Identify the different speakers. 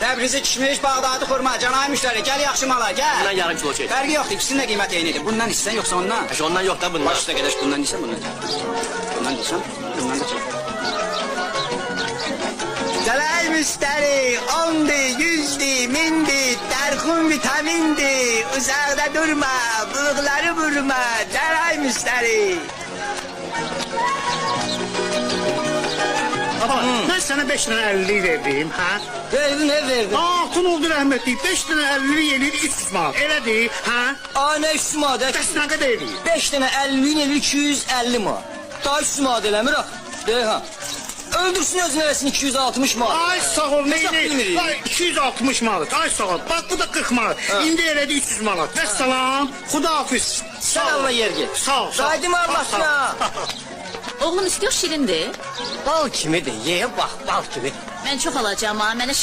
Speaker 1: Təbrizi kişmiş, Bağdadı xurma, canay müştəri, gəl yaxşı mala, gəl.
Speaker 2: Bundan yarım kilo çək.
Speaker 1: Fərqi yoxdur, ikisinin də qiymət eynidir. Bundan istəsən yoxsa ondan?
Speaker 2: Ondan yok da bundan.
Speaker 1: Baş üstə qədəş bundan istəsən, bundan çək. Bundan istəsən, bundan da çək. Canay müştəri, 10'di, 100'di, 1000'di, Tərxun vitamindi, uzaqda durma, bığları vurma, canay müştəri.
Speaker 3: Baba, ben sana 5 tane 50 verdim, ha?
Speaker 4: Verdin, ne verdin?
Speaker 3: Altın oldu rahmetli, 5 tane 50 yelir 300 manat. Elə deyil, ha?
Speaker 4: Aa, ne 300 manat?
Speaker 3: Bəs nə qədər eləyir?
Speaker 4: 5 tane 50'nin eli 250 manat. Daha 300 manat eləmir ha. De ha. Öldürsün özün eləsin 260 manat.
Speaker 3: Ay sağ ol,
Speaker 4: Hesab
Speaker 3: neydi?
Speaker 4: bilmirik.
Speaker 3: Ay 260 manat, ay sağ ol. Bak bu da 40 manat. İndi elədi 300 manat. Vəssalam, xudahafiz.
Speaker 4: Sen Allah yer git.
Speaker 3: Sağ ol, sağ ol.
Speaker 4: Qaydım Allah'ına.
Speaker 5: Oğlum istiyor şirindir.
Speaker 4: Bal kimidir, ye bak bal kimi.
Speaker 5: Ben çok alacağım ha. Mənə